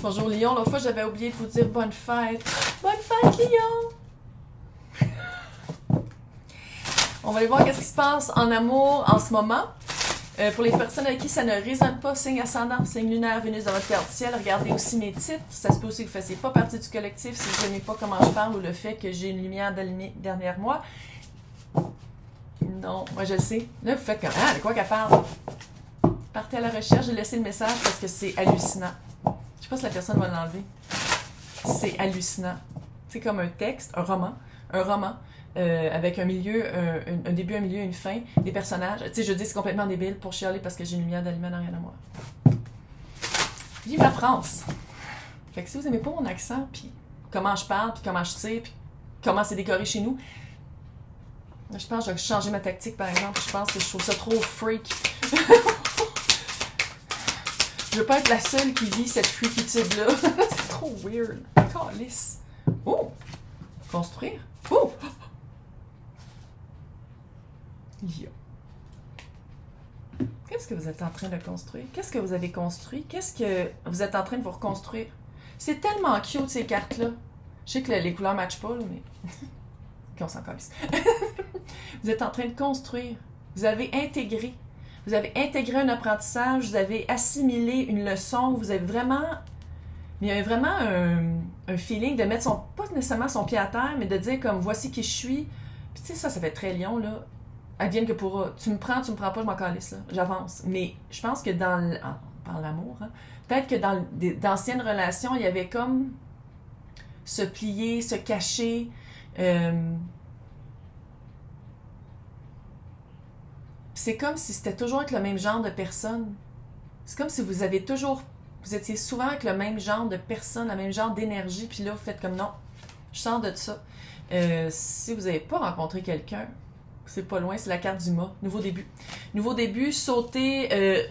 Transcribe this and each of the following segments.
Bonjour Lyon, l'autre fois j'avais oublié de vous dire bonne fête. Bonne fête Lyon! On va aller voir qu'est-ce qui se passe en amour en ce moment. Pour les personnes avec qui ça ne résonne pas, signe ascendant, signe lunaire, Vénus dans votre carte du ciel, regardez aussi mes titres. Ça se peut aussi que vous ne fassiez pas partie du collectif si vous n'aimez pas comment je parle ou le fait que j'ai une lumière derrière moi. Non, moi je le sais. Là, vous faites comme, ah, de quoi qu'elle parle? Partez à la recherche, j'ai laissé le message parce que c'est hallucinant. Je sais pas si la personne va l'enlever. C'est hallucinant. C'est comme un texte, un roman avec un milieu, un début, un milieu, une fin, des personnages. Tu sais, je dis c'est complètement débile pour chialer parce que j'ai une lumière d'allumer derrière moi. Vive la France! Fait que si vous aimez pas mon accent, puis comment je parle, puis comment je tire, puis comment c'est décoré chez nous, je pense que je vais changer ma tactique, par exemple. Je pense que je trouve ça trop freak. Je veux pas être la seule qui vit cette freakitude-là. C'est trop weird. Calice. Oh! Construire? Oh! Lion. Qu'est-ce que vous êtes en train de construire? Qu'est-ce que vous avez construit? Qu'est-ce que vous êtes en train de vous reconstruire? C'est tellement cute, ces cartes-là. Je sais que les couleurs ne matchent pas, là, mais... qu'on s'en calisse. Vous êtes en train de construire. Vous avez intégré. Vous avez intégré un apprentissage. Vous avez assimilé une leçon. Vous avez vraiment... Il y a vraiment un feeling de mettre pas nécessairement son pied à terre, mais de dire comme, voici qui je suis. Puis tu sais, ça fait très lion, là. Advienne que pourra. Tu me prends pas, je m'en calisse, là. J'avance. Mais je pense que par l'amour, hein, peut-être que dans d'anciennes relations, il y avait comme se plier, se cacher. C'est comme si c'était toujours avec le même genre de personne. C'est comme si vous étiez souvent avec le même genre de personne, le même genre d'énergie, puis là, vous faites comme non, je sors de ça. Si vous n'avez pas rencontré quelqu'un, c'est pas loin, c'est la carte du mât. Nouveau début. Nouveau début, sauter,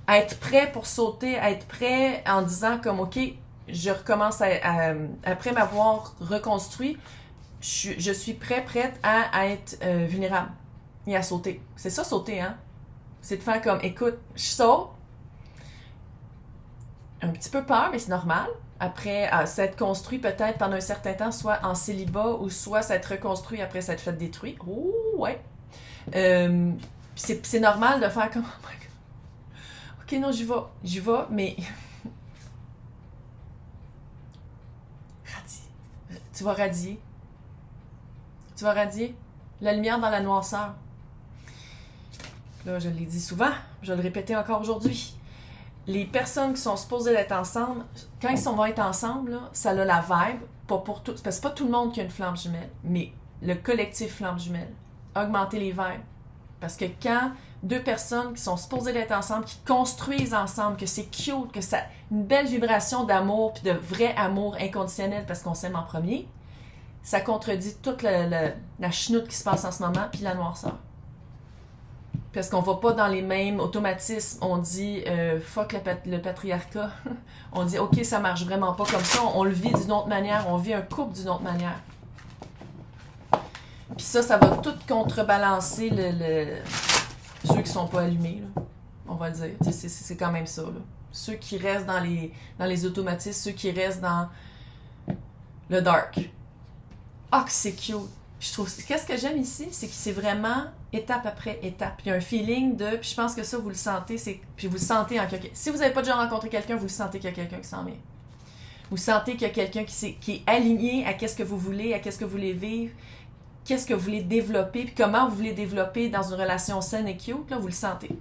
être prêt pour sauter, être prêt en disant comme, OK, je recommence après m'avoir reconstruit, je suis prête à être vulnérable et à sauter. C'est ça, sauter, hein? C'est de faire comme, écoute, je saute, un petit peu peur, mais c'est normal. Après, s'être construit peut-être pendant un certain temps, soit en célibat ou soit s'être reconstruit après s'être fait détruire. Oh, ouais. C'est normal de faire comme, oh my God. OK, non, j'y vais, mais... Tu vas radier. Tu vas radier. La lumière dans la noirceur. Là, je l'ai dit souvent, je vais le répéter encore aujourd'hui. Les personnes qui sont supposées être ensemble, quand ils vont être ensemble, là, ça a la vibe, pas pour tout, parce que c'est pas tout le monde qui a une flamme jumelle, mais le collectif flamme jumelle. Augmenter les vibes. Parce que quand deux personnes qui sont supposées être ensemble, qui construisent ensemble, que c'est cute, que ça une belle vibration d'amour, puis de vrai amour inconditionnel parce qu'on s'aime en premier, ça contredit toute la chenoute qui se passe en ce moment, puis la noirceur. Parce qu'on va pas dans les mêmes automatismes. On dit fuck le patriarcat. On dit ok, ça marche vraiment pas comme ça. On le vit d'une autre manière. On vit un couple d'une autre manière. Puis ça va tout contrebalancer ceux qui sont pas allumés. Là. On va le dire. C'est quand même ça. Là. Ceux qui restent dans les automatismes, ceux qui restent dans le dark. Ah, que c'est cute. Puis je trouve, qu'est-ce que j'aime ici, c'est que c'est vraiment étape après étape. Il y a un feeling de, puis je pense que ça, vous le sentez, puis vous le sentez en quelqu'un. Si vous n'avez pas déjà rencontré quelqu'un, vous le sentez qu'il y a quelqu'un qui s'en vient. Vous sentez qu'il y a quelqu'un qui est aligné à qu'est-ce que vous voulez, à qu'est-ce que vous voulez vivre, qu'est-ce que vous voulez développer, puis comment vous voulez développer dans une relation saine et cute, là, vous le sentez.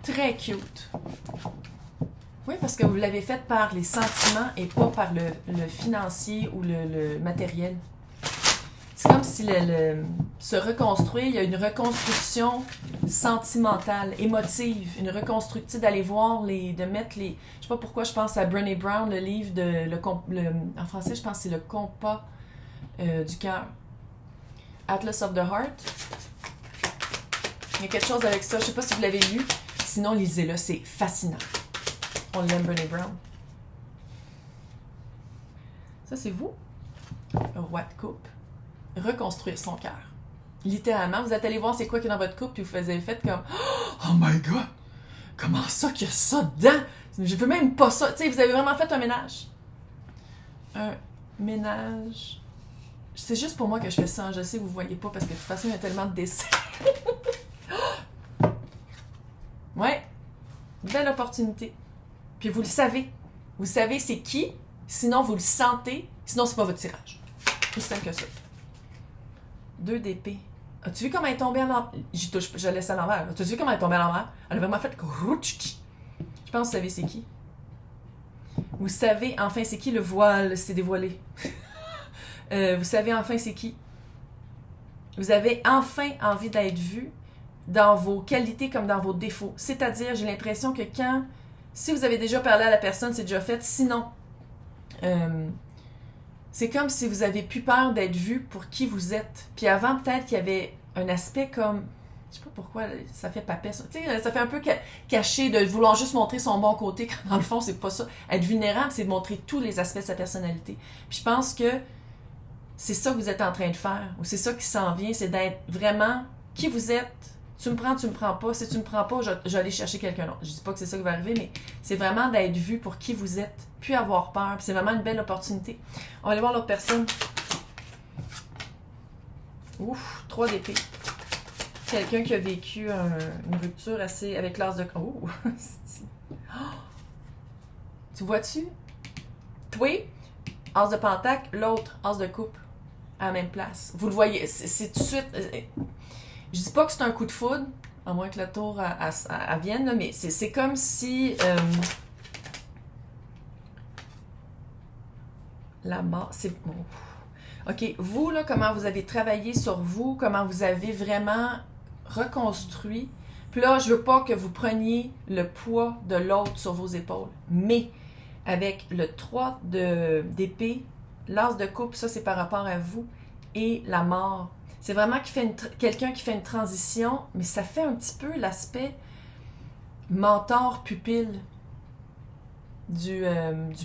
Très cute. Oui, parce que vous l'avez fait par les sentiments et pas par le financier ou le matériel. C'est comme si se reconstruire, il y a une reconstruction sentimentale, émotive, une reconstruction d'aller voir de mettre les... Je sais pas pourquoi je pense à Brené Brown, le livre en français, je pense que c'est le compas du cœur. Atlas of the Heart. Il y a quelque chose avec ça, je sais pas si vous l'avez lu, sinon lisez-le, c'est fascinant. On l'aime, Brené Brown. Ça, c'est vous. Roi de coupe. Reconstruire son cœur. Littéralement, vous êtes allé voir c'est quoi qu'il y a dans votre couple, puis vous avez fait comme « Oh my God! comment ça qu'il y a ça dedans? Je veux même pas ça. Tu sais, vous avez vraiment fait un ménage. Un ménage. C'est juste pour moi que je fais ça. Je sais que vous voyez pas parce que de toute façon, il y a tellement de dessins. Ouais. Belle opportunité. Puis vous le savez. Vous savez c'est qui. Sinon, vous le sentez. Sinon, c'est pas votre tirage. Aussi simple que ça. 2 d'épée. As-tu vu comment elle est tombée à l'envers? J'y touche, je laisse à l'envers. As-tu vu comment elle est tombée à l'envers? Elle a vraiment fait... Je pense que vous savez c'est qui. Vous savez enfin c'est qui. Le voile s'est dévoilé. Vous savez enfin c'est qui. Vous avez enfin envie d'être vu dans vos qualités comme dans vos défauts. C'est-à-dire, j'ai l'impression que si vous avez déjà parlé à la personne, c'est déjà fait. Sinon, c'est comme si vous avez plus peur d'être vu pour qui vous êtes. Puis avant, peut-être qu'il y avait un aspect comme... Je sais pas pourquoi ça fait papet. Tu sais, ça fait un peu caché de vouloir juste montrer son bon côté, quand dans le fond, c'est pas ça. Être vulnérable, c'est de montrer tous les aspects de sa personnalité. Puis je pense que c'est ça que vous êtes en train de faire, ou c'est ça qui s'en vient, c'est d'être vraiment qui vous êtes. Tu me prends pas. Si tu me prends pas, je vais aller chercher quelqu'un d'autre. Je dis pas que c'est ça qui va arriver, mais c'est vraiment d'être vu pour qui vous êtes, puis avoir peur. Puis c'est vraiment une belle opportunité. On va aller voir l'autre personne. Ouf, 3 d'épée. Quelqu'un qui a vécu une rupture assez avec l'as de... Oh! Tu vois-tu? Toi, as de pentacle, l'autre, as de coupe, à la même place. Vous le voyez, c'est tout de suite... Je dis pas que c'est un coup de foudre, à moins que la tour elle vienne, là, mais c'est comme si... la mort, c'est... Oh. OK, vous, là, comment vous avez travaillé sur vous, comment vous avez vraiment reconstruit. Puis là, je veux pas que vous preniez le poids de l'autre sur vos épaules, mais avec le 3 d'épée, l'as de coupe, ça, c'est par rapport à vous, et la mort. C'est vraiment quelqu'un qui fait une transition, mais ça fait un petit peu l'aspect mentor-pupille du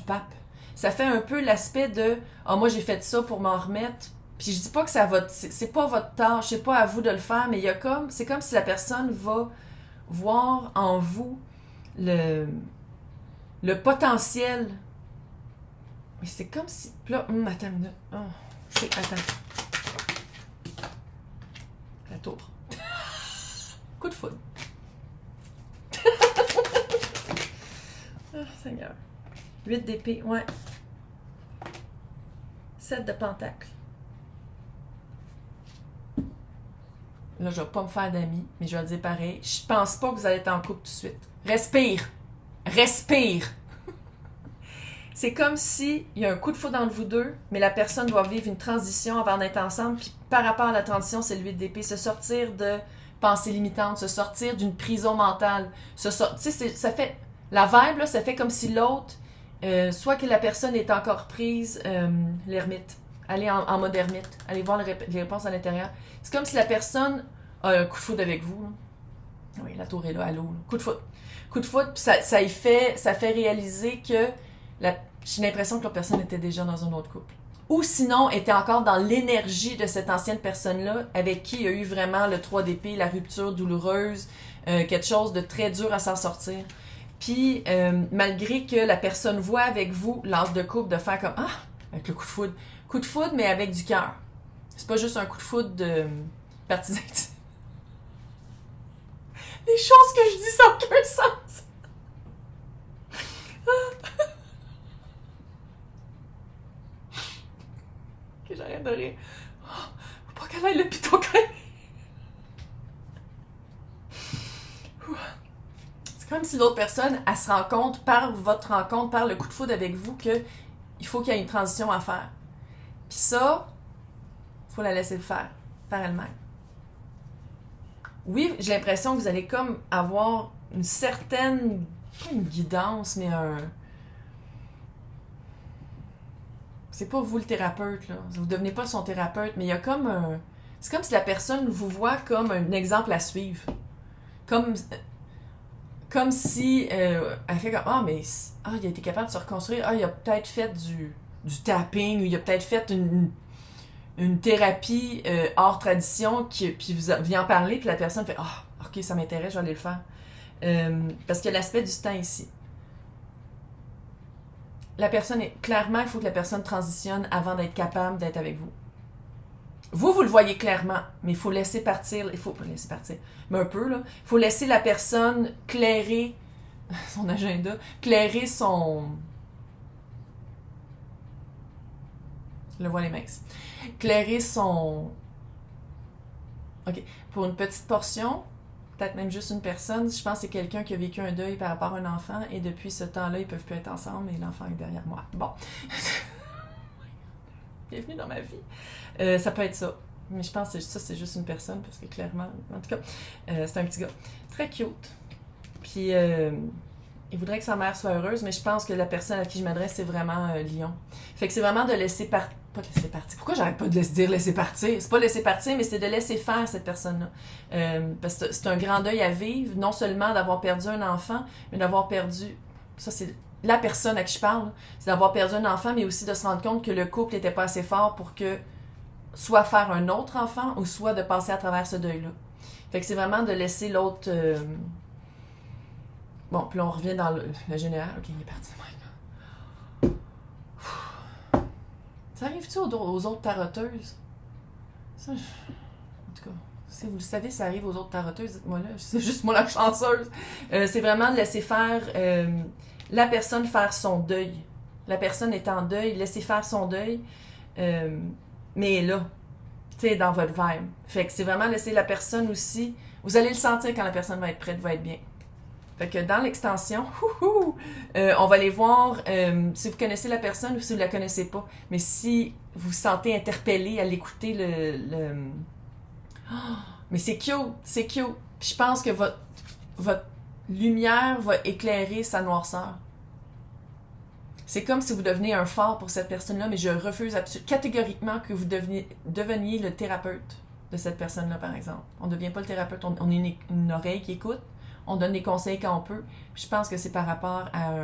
pape. Ça fait un peu l'aspect de « Ah, moi, j'ai fait ça pour m'en remettre. » Puis je dis pas que c'est pas votre tâche, c'est pas à vous de le faire, mais c'est comme si la personne va voir en vous le potentiel. Mais c'est comme si... Là, attends une minute. Oh, attends. La tour. Coup de foudre. Oh, Seigneur. 8 d'épée, ouais. 7 de pentacle. Là, je vais pas me faire d'amis, mais je vais le dire pareil. Je pense pas que vous allez être en couple tout de suite. Respire! Respire! C'est comme si il y a un coup de foudre entre vous deux, mais la personne doit vivre une transition avant d'être ensemble. Puis par rapport à la transition, c'est le 8 d'épée. Se sortir de pensées limitantes, se sortir d'une prison mentale. Tu sais, ça fait... La vibe, là, ça fait comme si l'autre... soit que la personne est encore prise, l'ermite. Aller en mode ermite. Aller voir les réponses à l'intérieur. C'est comme si la personne a un coup de foudre avec vous. Là. Oui, la tour est là, allô. Là. Coup de foudre. Coup de foudre, puis ça fait réaliser que j'ai l'impression que la personne était déjà dans un autre couple. Ou sinon, était encore dans l'énergie de cette ancienne personne-là, avec qui il y a eu vraiment le 3 d'épée, la rupture douloureuse, quelque chose de très dur à s'en sortir. Puis, malgré que la personne voit avec vous l'as de coupe de faire comme « Ah! » avec le coup de foudre. Coup de foudre, mais avec du cœur. C'est pas juste un coup de foudre de partisan. Les choses que je dis, ça n'a aucun sens. Que j'arrête de rire. Oh, faut pas qu'elle aille le piton quand même. Comme si l'autre personne, elle se rend compte par votre rencontre, par le coup de foudre avec vous, qu'il faut qu'il y ait une transition à faire. Puis ça, il faut la laisser le faire par elle-même. Oui, j'ai l'impression que vous allez comme avoir une certaine, pas une guidance, mais c'est pas vous le thérapeute, là. Vous devenez pas son thérapeute, mais il y a comme un... C'est comme si la personne vous voit comme un exemple à suivre. Comme si elle fait comme mais il a été capable de se reconstruire, il a peut-être fait du tapping, ou il a peut-être fait une thérapie hors tradition, puis vous en parler, puis la personne fait ok, ça m'intéresse, je vais aller le faire. Parce qu'il y a l'aspect du temps ici. La personne est... Clairement, il faut que la personne transitionne avant d'être capable d'être avec vous. Vous le voyez clairement, mais il faut laisser partir... Il faut pas laisser partir, mais un peu, là. Il faut laisser la personne clairer son agenda, clairer son... Le voile est mince. Clairer son... OK. Pour une petite portion, peut-être même juste une personne, je pense que c'est quelqu'un qui a vécu un deuil par rapport à un enfant et depuis ce temps-là, ils peuvent plus être ensemble et l'enfant est derrière moi. Bon. Bienvenue dans ma vie. Ça peut être ça. Mais je pense que ça, c'est juste une personne parce que clairement, en tout cas, c'est un petit gars. Très cute. Puis, il voudrait que sa mère soit heureuse, mais je pense que la personne à qui je m'adresse, c'est vraiment Lion. Fait que c'est vraiment de laisser partir. Pas de laisser partir. Pourquoi j'arrête pas de dire laisser partir? C'est pas laisser partir, mais c'est de laisser faire cette personne-là. Parce que c'est un grand deuil à vivre, non seulement d'avoir perdu un enfant, mais d'avoir perdu... Ça, c'est la personne à qui je parle. C'est d'avoir perdu un enfant, mais aussi de se rendre compte que le couple n'était pas assez fort pour que soit faire un autre enfant ou soit de passer à travers ce deuil-là. Fait que c'est vraiment de laisser l'autre... Bon, puis là, on revient dans le général. OK, il est parti. Ça arrive-tu aux autres taroteuses? Ça, en tout cas, si vous le savez, ça arrive aux autres taroteuses, dites-moi là. C'est juste moi la chanceuse. C'est vraiment de laisser faire la personne faire son deuil. La personne est en deuil, laisser faire son deuil, mais elle est là, tu sais, dans votre vibe. Fait que c'est vraiment laisser la personne aussi... Vous allez le sentir quand la personne va être prête, va être bien. Fait que dans l'extension, on va aller voir si vous connaissez la personne ou si vous la connaissez pas. Mais si vous vous sentez interpellé à l'écouter, mais c'est cute, c'est cute. Puis je pense que votre lumière va éclairer sa noirceur. C'est comme si vous deveniez un phare pour cette personne-là, mais je refuse catégoriquement que vous deveniez le thérapeute de cette personne-là, par exemple. On ne devient pas le thérapeute, on est une oreille qui écoute. On donne des conseils quand on peut. Puis je pense que c'est par rapport à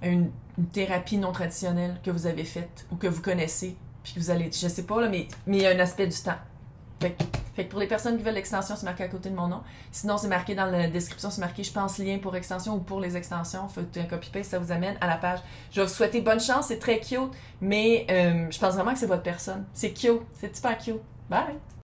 une thérapie non traditionnelle que vous avez faite ou que vous connaissez. Puis que vous allez, je sais pas, là, mais il y a un aspect du temps. Fait que pour les personnes qui veulent l'extension, c'est marqué à côté de mon nom. Sinon, c'est marqué dans la description, c'est marqué, je pense, lien pour extension ou pour les extensions. Faites un copy-paste, ça vous amène à la page. Je vais vous souhaiter bonne chance, c'est très cute, mais je pense vraiment que c'est votre personne. C'est cute, c'est super cute. Bye!